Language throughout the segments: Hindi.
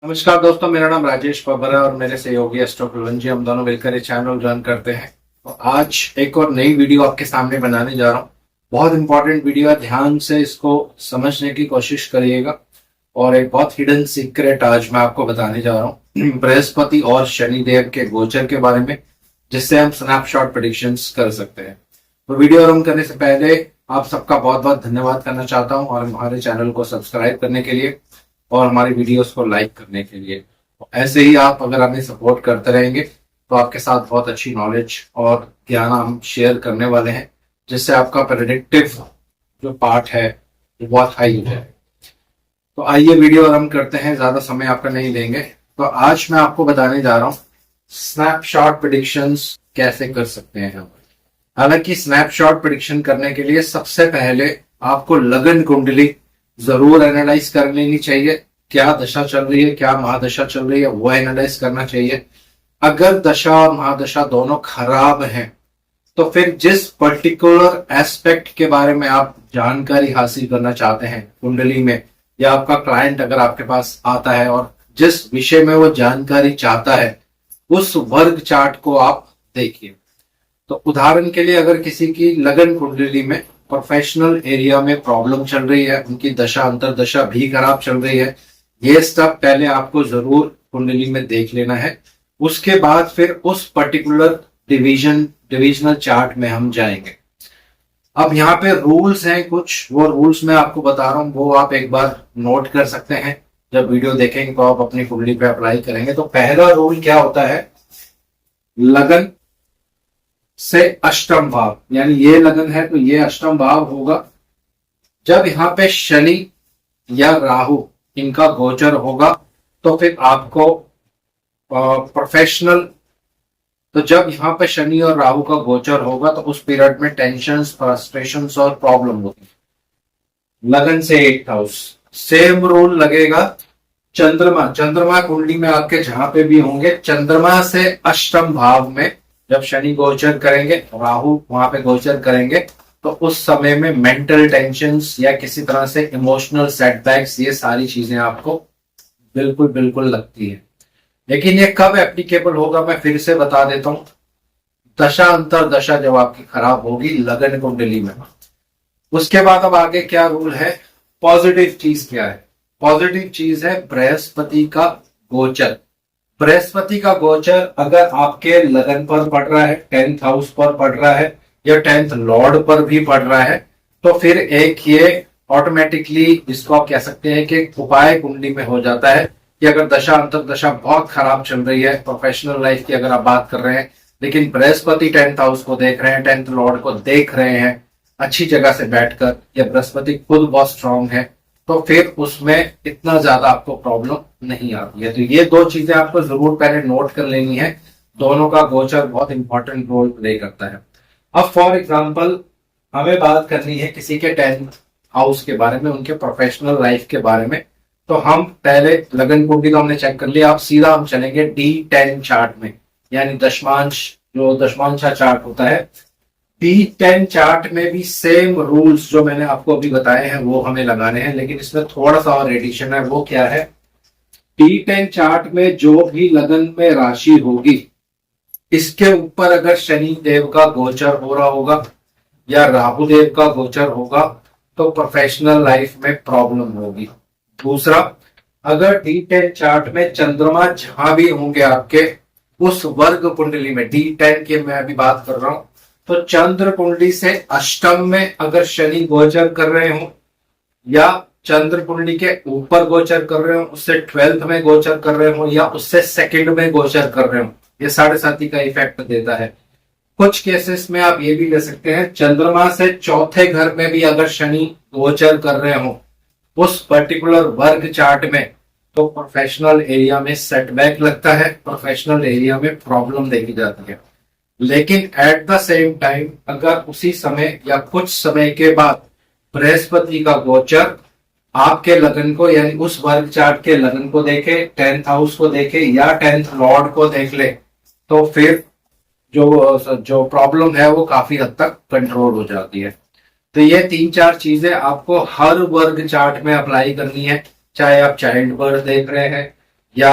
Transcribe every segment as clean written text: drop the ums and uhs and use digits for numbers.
नमस्कार दोस्तों, मेरा नाम राजेश पबर है और मेरे सहयोगी अशोक जी, हम दोनों मिलकर ये चैनल रन करते हैं। तो आज एक और नई वीडियो आपके सामने बनाने जा रहा हूँ। बहुत इंपॉर्टेंट वीडियो है, ध्यान से इसको समझने की कोशिश करिएगा। और एक बहुत हिडन सीक्रेट आज मैं आपको बताने जा रहा हूँ बृहस्पति और शनिदेव के गोचर के बारे में, जिससे हम स्नैपशॉट प्रेडिक्शंस कर सकते हैं। तो वीडियो आरंभ करने से पहले आप सबका बहुत बहुत धन्यवाद करना चाहता हूँ और हमारे चैनल को सब्सक्राइब करने के लिए और हमारी वीडियोस को लाइक करने के लिए। ऐसे ही आप अगर हमें सपोर्ट करते रहेंगे तो आपके साथ बहुत अच्छी नॉलेज और ज्ञान हम शेयर करने वाले हैं, जिससे आपका प्रेडिक्टिव जो पार्ट है वो बहुत हाई हो जाए। तो आइए वीडियो आरंभ करते हैं, ज्यादा समय आपका नहीं लेंगे। तो आज मैं आपको बताने जा रहा हूँ स्नैपशॉट प्रेडिक्शंस कैसे कर सकते हैं हम। हालांकि स्नैपशॉट प्रेडिक्शन करने के लिए सबसे पहले आपको लगन कुंडली जरूर एनालाइज कर लेनी चाहिए। क्या दशा चल रही है, क्या महादशा चल रही है, वो एनालाइज करना चाहिए। अगर दशा और महादशा दोनों खराब हैं तो फिर जिस पर्टिकुलर एस्पेक्ट के बारे में आप जानकारी हासिल करना चाहते हैं कुंडली में, या आपका क्लाइंट अगर आपके पास आता है और जिस विषय में वो जानकारी चाहता है, उस वर्ग चार्ट को आप देखिए। तो उदाहरण के लिए अगर किसी की लगन कुंडली में प्रोफेशनल एरिया में प्रॉब्लम चल रही है, उनकी दशा अंतरदशा भी खराब चल रही है, ये सब पहले आपको जरूर कुंडली में देख लेना है। उसके बाद फिर उस पर्टिकुलर डिविजनल चार्ट में हम जाएंगे। अब यहाँ पे रूल्स हैं कुछ, वो रूल्स मैं आपको बता रहा हूँ, वो आप एक बार नोट कर सकते हैं। जब वीडियो देखेंगे तो आप अपनी कुंडली पे अप्लाई करेंगे। तो पहला रूल क्या होता है, लगन से अष्टम भाव, यानी ये लगन है तो ये अष्टम भाव होगा। जब यहाँ पे शनि या राहु इनका गोचर होगा तो फिर आपको प्रोफेशनल, तो जब यहाँ पे शनि और राहु का गोचर होगा तो उस पीरियड में टेंशन, फ्रस्ट्रेशंस और प्रॉब्लम होगी। लगन से 8th हाउस, सेम रूल लगेगा। चंद्रमा कुंडली में आपके जहां पे भी होंगे, चंद्रमा से अष्टम भाव में जब शनि गोचर करेंगे, राहु वहां पे गोचर करेंगे, तो उस समय में मेंटल टेंशन्स या किसी तरह से इमोशनल सेटबैक्स, ये सारी चीजें आपको बिल्कुल बिल्कुल लगती है। लेकिन ये कब एप्लीकेबल होगा मैं फिर से बता देता हूं। दशा अंतर दशा जब आपकी खराब होगी लगन कुंडली में। उसके बाद अब आगे क्या रूल है, पॉजिटिव चीज क्या है। पॉजिटिव चीज है बृहस्पति का गोचर। बृहस्पति का गोचर अगर आपके लगन पर पड़ रहा है, 10th हाउस पर पड़ रहा है या 10th लॉर्ड पर भी पड़ रहा है, तो फिर एक ये ऑटोमेटिकली इसको आप कह सकते हैं कि उपाय कुंडली में हो जाता है कि अगर दशा अंतर दशा बहुत खराब चल रही है, प्रोफेशनल लाइफ की अगर आप बात कर रहे हैं, लेकिन बृहस्पति 10th हाउस को देख रहे हैं, 10th लॉर्ड को देख रहे हैं अच्छी जगह से बैठकर, या बृहस्पति खुद बहुत स्ट्रांग है, तो फिर उसमें इतना ज्यादा आपको प्रॉब्लम नहीं आती है। तो ये दो चीजें आपको जरूर पहले नोट कर लेनी है। दोनों का गोचर बहुत इंपॉर्टेंट रोल प्ले करता है। अब फॉर एग्जांपल हमें बात करनी है किसी के 10th हाउस के बारे में, उनके प्रोफेशनल लाइफ के बारे में। तो हम पहले लगन कुंडली तो हमने चेक कर लिया, अब सीधा हम चलेंगे D10 चार्ट में, यानी दशमांश, जो दशमांशा चार्ट होता है। D10 चार्ट में भी सेम रूल्स जो मैंने आपको अभी बताए हैं वो हमें लगाने हैं, लेकिन इसमें थोड़ा सा और एडिशन है। वो क्या है, D10 चार्ट में जो भी लगन में राशि होगी, इसके ऊपर अगर शनि देव का गोचर हो रहा होगा या राहु देव का गोचर होगा तो प्रोफेशनल लाइफ में प्रॉब्लम होगी। दूसरा, अगर D10 चार्ट में चंद्रमा जहां भी होंगे आपके उस वर्ग कुंडली में, D10 की मैं अभी बात कर रहा हूं, तो चंद्र कुंडली से अष्टम में अगर शनि गोचर कर रहे हो, या चंद्र कुंडली के ऊपर गोचर कर रहे हो, उससे 12th में गोचर कर रहे हो, या उससे 2nd में गोचर कर रहे हो, ये 7.5 का इफेक्ट देता है। कुछ केसेस में आप ये भी ले सकते हैं, चंद्रमा से चौथे घर में भी अगर शनि गोचर कर रहे हो उस पर्टिकुलर वर्ग चार्ट में, तो प्रोफेशनल एरिया में सेटबैक लगता है, प्रोफेशनल एरिया में प्रॉब्लम देखी जाती है। लेकिन एट द सेम टाइम अगर उसी समय या कुछ समय के बाद बृहस्पति का गोचर आपके लगन को, यानी उस वर्ग चार्ट के लगन को देखे, 10th हाउस को देखे या 10th लॉर्ड को देख ले, तो फिर जो प्रॉब्लम है वो काफी हद तक कंट्रोल हो जाती है। तो ये 3-4 चीजें आपको हर वर्ग चार्ट में अप्लाई करनी है, चाहे आप चाइल्ड बर्थ देख रहे हैं, या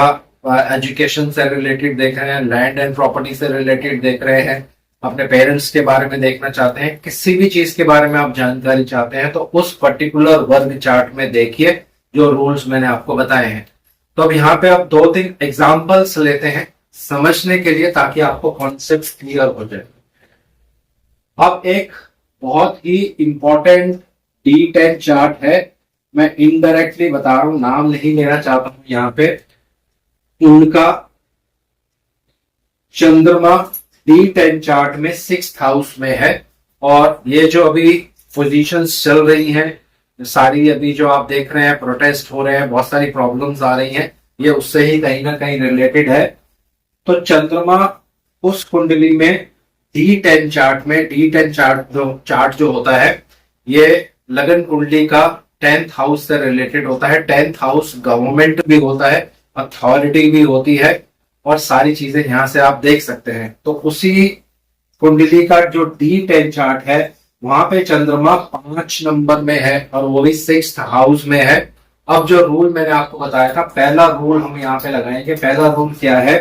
एजुकेशन से रिलेटेड देख रहे हैं, लैंड एंड प्रॉपर्टी से रिलेटेड देख रहे हैं, अपने पेरेंट्स के बारे में देखना चाहते हैं, किसी भी चीज के बारे में आप जानकारी चाहते हैं, तो उस पर्टिकुलर वर्ग चार्ट में देखिए जो रूल्स मैंने आपको बताए हैं। तो अब यहाँ पे आप 2-3 एग्जाम्पल्स लेते हैं समझने के लिए, ताकि आपको कॉन्सेप्ट क्लियर हो जाए। अब एक बहुत ही इंपॉर्टेंट D10 चार्ट है, मैं इनडायरेक्टली बता रहा हूं, नाम नहीं लेना चाहता हूं यहाँ पे। उनका चंद्रमा D10 चार्ट में 6th हाउस में है, और ये जो अभी पोजीशंस चल रही हैं सारी, अभी जो आप देख रहे हैं प्रोटेस्ट हो रहे हैं, बहुत सारी प्रॉब्लम्स आ रही हैं, ये उससे ही कहीं ना कहीं रिलेटेड है। तो चंद्रमा उस कुंडली में D10 चार्ट में, D10 चार्ट जो होता है, ये लगन कुंडली का 10th हाउस से रिलेटेड होता है। 10th हाउस गवर्नमेंट भी होता है, अथॉरिटी भी होती है, और सारी चीजें यहां से आप देख सकते हैं। तो उसी कुंडली का जो D10 चार्ट है, वहां पे चंद्रमा 5 नंबर में है, और वो भी 6th हाउस में है। अब जो रूल मैंने आपको बताया था, पहला रूल हम यहाँ पे लगाएंगे। पहला रूल क्या है,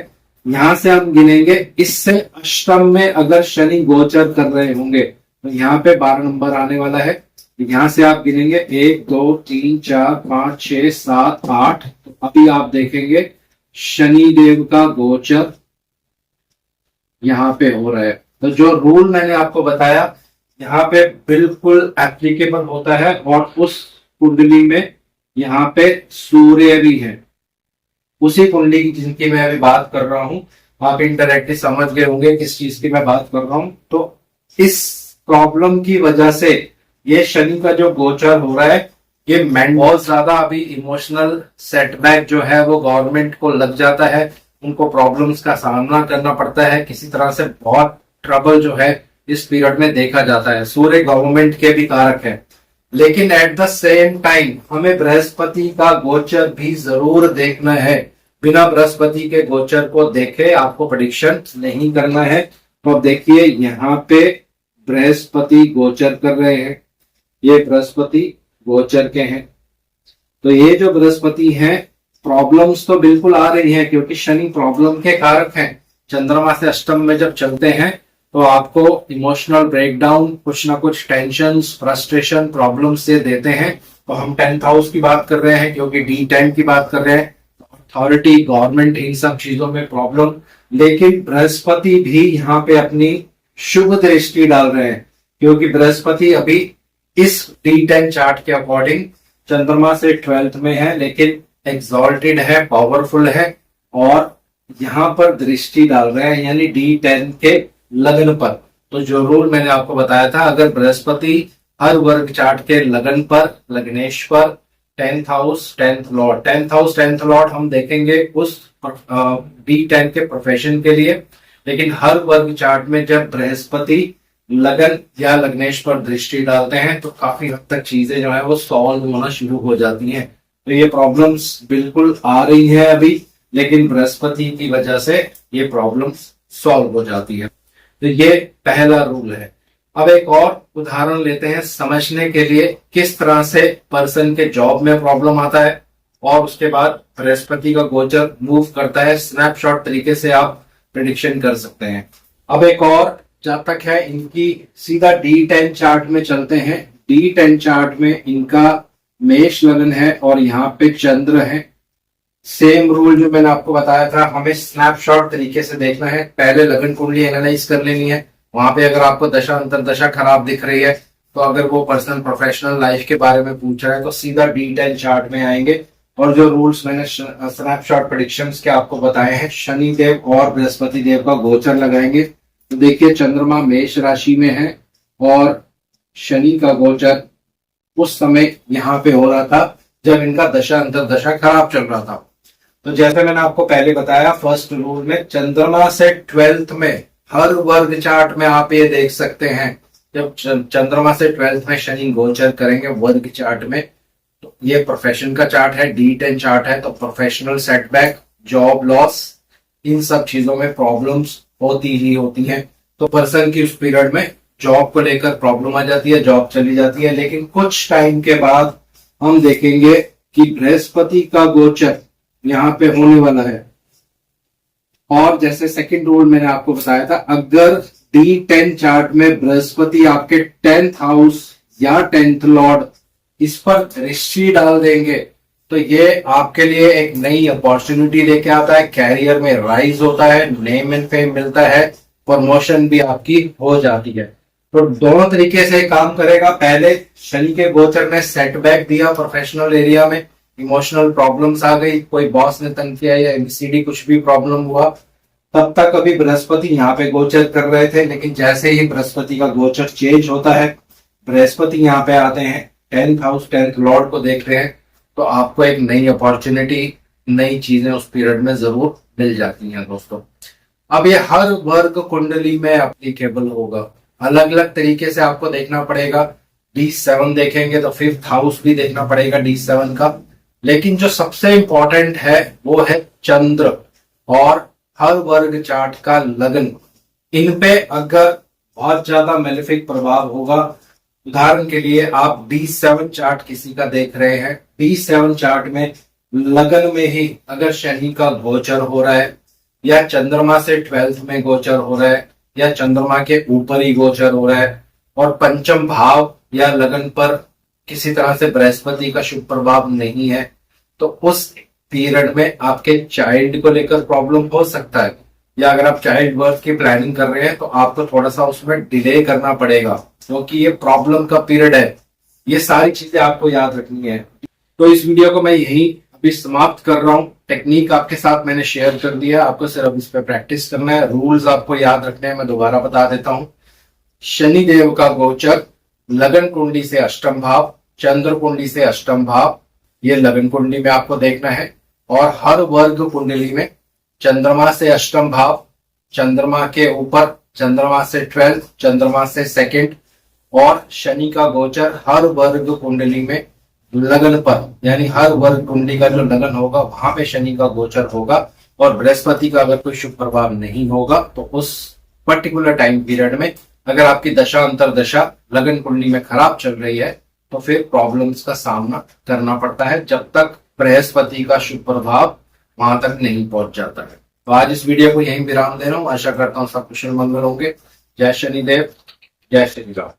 यहां से हम गिनेंगे, इससे अष्टम में अगर शनि गोचर कर रहे होंगे तो यहाँ पे 12 नंबर आने वाला है। यहां से आप गिनेंगे 1 2 3 4 5 6 7 8। तो अभी आप देखेंगे शनि देव का गोचर यहाँ पे हो रहा है। तो जो रूल मैंने आपको बताया यहाँ पे बिल्कुल एप्लीकेबल होता है, और उस कुंडली में यहाँ पे सूर्य भी है, उसी कुंडली की जिनकी मैं अभी बात कर रहा हूं। आप इनडायरेक्टली समझ गए होंगे किस चीज की मैं बात कर रहा हूं। तो इस प्रॉब्लम की वजह से ये शनि का जो गोचर हो रहा है, ये बहुत ज्यादा अभी इमोशनल सेटबैक जो है वो गवर्नमेंट को लग जाता है, उनको प्रॉब्लम्स का सामना करना पड़ता है, किसी तरह से बहुत ट्रबल जो है इस पीरियड में देखा जाता है। सूर्य गवर्नमेंट के भी कारक है, लेकिन एट द सेम टाइम हमें बृहस्पति का गोचर भी जरूर देखना है। बिना बृहस्पति के गोचर को देखे आपको प्रेडिक्शन नहीं करना है। तो अब देखिए यहाँ पे बृहस्पति गोचर कर रहे हैं, ये बृहस्पति गोचर के हैं। तो ये जो बृहस्पति हैं, प्रॉब्लम्स तो बिल्कुल आ रही है, क्योंकि शनि प्रॉब्लम के कारक हैं। चंद्रमा से अष्टम में जब चलते हैं तो आपको इमोशनल ब्रेकडाउन, कुछ ना कुछ टेंशन, फ्रस्ट्रेशन, प्रॉब्लम से देते हैं। तो हम 10th हाउस की बात कर रहे हैं, क्योंकि D10 की बात कर रहे हैं, अथॉरिटी, गवर्नमेंट, इन सब चीजों में प्रॉब्लम। लेकिन बृहस्पति भी यहाँ पे अपनी शुभ दृष्टि डाल रहे हैं, क्योंकि बृहस्पति अभी इस D10 चार्ट के अकॉर्डिंग चंद्रमा से 12th में है, लेकिन एक्सॉल्टेड है, पावरफुल है, और यहां पर दृष्टि डाल रहे हैं, यानी D10 के लगन पर। तो जो रूल मैंने आपको बताया था, अगर बृहस्पति हर वर्ग चार्ट के लगन पर, लग्नेश पर, 10th house 10th Lord, 10th house 10th Lord हम देखेंगे उस D10 के प्रोफेशन के लिए। लेकिन हर वर्ग चार्ट में जब बृहस्पति लगन या लग्नेश पर दृष्टि डालते हैं, तो काफी हद तक चीजें जो है वो सॉल्व होना शुरू हो जाती हैं। तो ये प्रॉब्लम्स बिल्कुल आ रही है अभी, लेकिन बृहस्पति की वजह से ये प्रॉब्लम्स सॉल्व हो जाती है। तो ये पहला रूल है। अब एक और उदाहरण लेते हैं समझने के लिए, किस तरह से पर्सन के जॉब में प्रॉब्लम आता है, और उसके बाद बृहस्पति का गोचर मूव करता है। स्नैपशॉट तरीके से आप प्रिडिक्शन कर सकते हैं। अब एक और जातक है, इनकी सीधा D10 चार्ट में चलते हैं। D10 चार्ट में इनका मेष लगन है, और यहाँ पे चंद्र है। सेम रूल जो मैंने आपको बताया था, हमें स्नैपशॉट तरीके से देखना है। पहले लगन कुंडली एनालाइज कर लेनी है, वहां पे अगर आपको दशा अंतरदशा खराब दिख रही है, तो अगर वो पर्सन प्रोफेशनल लाइफ के बारे में पूछ रहा है, तो सीधा D10 चार्ट में आएंगे। और जो रूल्स मैंने स्नैपशॉट प्रेडिक्शंस के आपको बताए हैं, शनि देव और बृहस्पति देव का गोचर लगाएंगे। तो देखिए चंद्रमा मेष राशि में है, और शनि का गोचर उस समय यहाँ पे हो रहा था जब इनका दशा अंतरदशा खराब चल रहा था। तो जैसे मैंने आपको पहले बताया, फर्स्ट रूल में चंद्रमा से 12th में हर वर्ग चार्ट में आप ये देख सकते हैं, जब चंद्रमा से 12th में शनि गोचर करेंगे वर्ग चार्ट में, तो ये प्रोफेशन का चार्ट है, D10 चार्ट है। तो प्रोफेशनल सेटबैक, जॉब लॉस, इन सब चीजों में प्रॉब्लम्स होती ही होती हैं। तो पर्सन की उस पीरियड में जॉब को लेकर प्रॉब्लम आ जाती है, जॉब चली जाती है। लेकिन कुछ टाइम के बाद हम देखेंगे कि बृहस्पति का गोचर यहाँ पे होने वाला है। और जैसे सेकंड रूल मैंने आपको बताया था, अगर D10 चार्ट में बृहस्पति आपके 10th हाउस या 10th लॉर्ड इस पर दृष्टि डाल देंगे तो ये आपके लिए एक नई अपॉर्चुनिटी लेके आता है, कैरियर में राइज होता है, नेम एंड फेम मिलता है, प्रमोशन भी आपकी हो जाती है। तो दोनों तरीके से काम करेगा। पहले शनि के गोचर में सेटबैक दिया, प्रोफेशनल एरिया में इमोशनल प्रॉब्लम्स आ गई, कोई बॉस ने तंग किया या एमसीडी कुछ भी प्रॉब्लम हुआ, तब तक अभी बृहस्पति यहाँ पे गोचर कर रहे थे। लेकिन जैसे ही बृहस्पति का गोचर चेंज होता है, बृहस्पति यहाँ पे आते हैं, 10th हाउस 10th लॉर्ड को देख रहे हैं, तो आपको एक नई अपॉर्चुनिटी, नई चीजें उस पीरियड में जरूर मिल जाती हैं दोस्तों। अब ये हर वर्ग कुंडली में एप्लीकेबल होगा, अलग अलग तरीके से आपको देखना पड़ेगा। D7 देखेंगे तो 5th हाउस भी देखना पड़ेगा D7 का। लेकिन जो सबसे इंपॉर्टेंट है वो है चंद्र और हर वर्ग चार्ट का लगन। इन पे अगर बहुत ज्यादा मेलेफिक प्रभाव होगा, उदाहरण के लिए आप D7 चार्ट किसी का देख रहे हैं, D7 चार्ट में लगन में ही अगर शनि का गोचर हो रहा है या चंद्रमा से 12th में गोचर हो रहा है या चंद्रमा के ऊपर ही गोचर हो रहा है और पंचम भाव या लगन पर किसी तरह से बृहस्पति का शुभ प्रभाव नहीं है, तो उस पीरियड में आपके चाइल्ड को लेकर प्रॉब्लम हो सकता है। या अगर आप चाइल्ड बर्थ की प्लानिंग कर रहे हैं तो आपको थोड़ा सा उसमें डिले करना पड़ेगा, क्योंकि ये प्रॉब्लम का पीरियड है। ये सारी चीजें आपको याद रखनी है। तो इस वीडियो को मैं यही अभी समाप्त कर रहा हूँ। टेक्निक आपके साथ मैंने शेयर कर दिया, आपको सिर्फ इस पे प्रैक्टिस करना है, रूल्स आपको याद रखने हैं। मैं दोबारा बता देता हूँ। शनि देव का गोचर लगन कुंडली से अष्टम भाव, चंद्र कुंडली से अष्टम भाव, ये लगन कुंडली में आपको देखना है। और हर वर्ग कुंडली में चंद्रमा से अष्टम भाव, चंद्रमा के ऊपर चंद्रमा से 12th, चंद्रमा से 2nd और शनि का गोचर हर वर्ग कुंडली में लगन पर, यानी हर वर्ग कुंडली का जो लगन होगा वहां पे शनि का गोचर होगा। और बृहस्पति का अगर कोई शुभ प्रभाव नहीं होगा तो उस पर्टिकुलर टाइम पीरियड में अगर आपकी दशा अंतरदशा लगन कुंडली में खराब चल रही है तो फिर प्रॉब्लम्स का सामना करना पड़ता है, जब तक बृहस्पति का शुभ प्रभाव वहां तक नहीं पहुंच जाता है। तो आज इस वीडियो को यहीं विराम दे रहा हूं। आशा करता हूं सब कुशल मंगल होंगे। जय शनिदेव, जय श्री राम।